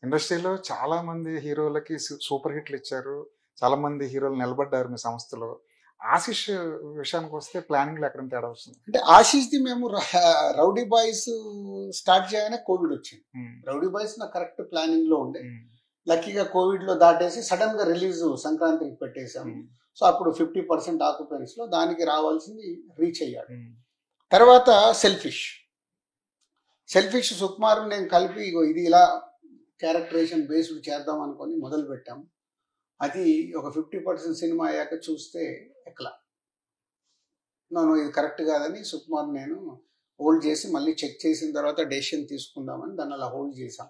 ఇండస్ట్రీలో చాలా మంది హీరోలకి సూపర్ హిట్లు ఇచ్చారు. చాలా మంది హీరోలు నిలబడ్డారు మీ సంస్థలో. ఆశిష్ విషయానికి వస్తే ప్లానింగ్‌లో ఎక్కడైనా తేడా వస్తుంది? అంటే ఆశీష్‌ది మేము 'రౌడీ బాయ్స్' స్టార్ట్ చేయగానే కోవిడ్ వచ్చింది. హ్మ్. 'రౌడీ బాయ్స్' నా కరెక్ట్ ప్లానింగ్‌లో ఉండే. హ్మ్. లక్కీగా కోవిడ్‌లో దాటేసి సడన్‌గా రిలీజ్ సంక్రాంతికి పెట్టేశాము. హ్మ్. సో అప్పుడు 50% ఆక్యుపెన్స్‌లో దానికి రావాల్సింది రీచ్ అయ్యాడు. హ్మ్. తర్వాత సెల్ఫిష్ సుకుమార్ నేను కలిపి ఇగో ఇది ఇలా క్యారెక్టరైజేషన్ బేస్డ్ చేద్దాం అనుకొని మొదలు పెట్టాము. అది ఒక 50% సినిమా అయ్యాక చూస్తే ఎక్కలా. నో ఇది కరెక్ట్ కాదని సుకుమార్ నేను హోల్డ్ చేసి మళ్ళీ చెక్ చేసిన తర్వాత డెసిషన్ తీసుకుందామని దాన్ని అలా హోల్డ్ చేశాం.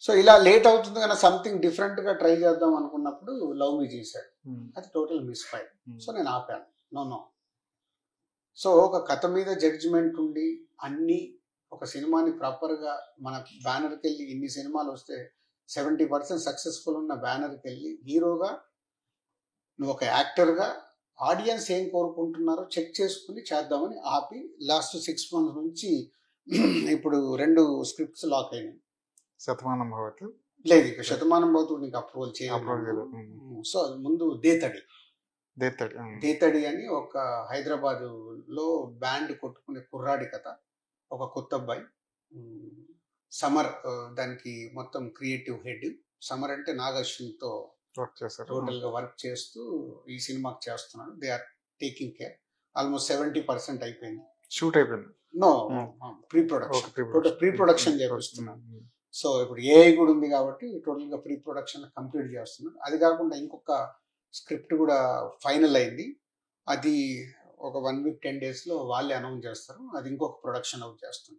సో ఇలా లేట్ అవుతుంది కానీ సంథింగ్ డిఫరెంట్గా ట్రై చేద్దాం అనుకున్నప్పుడు లవ్ మీ చేశాడు. అది టోటల్ మిస్ ఫైర్. సో నేను ఆపాను. నో సో ఒక కథ మీద జడ్జిమెంట్ ఉండి అన్ని ఒక సినిమాని ప్రాపర్గా మన బ్యానర్కి వెళ్ళి ఇన్ని సినిమాలు వస్తే 70% సక్సెస్ఫుల్ ఉన్న బ్యానర్కి వెళ్ళి హీరోగా నువ్వు ఒక యాక్టర్గా ఆడియన్స్ ఏం కోరుకుంటున్నారో చెక్ చేసుకుని చేద్దామని ఆపి లాస్ట్ 6 months నుంచి ఇప్పుడు 2 స్క్రిప్ట్స్ లాక్ అయినాయి. శతమానం భవతి లేదు ఇక శతమానం భవతి నీకు అప్రూవల్ చేయాలి. సో ముందు దేతడి అని ఒక హైదరాబాదులో బ్యాండ్ కొట్టుకునే కుర్రాడి కథ. ఒక కొత్త అబ్బాయి సమర్ దానికి మొత్తం క్రియేటివ్ హెడ్. సమర్ అంటే నాగశ్విన్తో వర్క్ చేస్తారు. టోటల్గా వర్క్ చేస్తూ ఈ సినిమాకి చేస్తున్నాడు. They are taking care. Almost 70% అయిపోయింది. షూట్ అయిపోయింది. నో ప్రీ ప్రొడక్షన్ చేపిస్తున్నాను. సో ఇప్పుడు ఏఐ కూడా ఉంది కాబట్టి టోటల్గా ప్రీ ప్రొడక్షన్ కంప్లీట్ చేస్తున్నాను. అది కాకుండా ఇంకొక స్క్రిప్ట్ కూడా ఫైనల్ అయింది. అది ఒక 1 week 10 daysలో వాళ్ళే అనౌన్స్ చేస్తారు. అది ఇంకొక ప్రొడక్షన్ అవుట్ చేస్తుంది.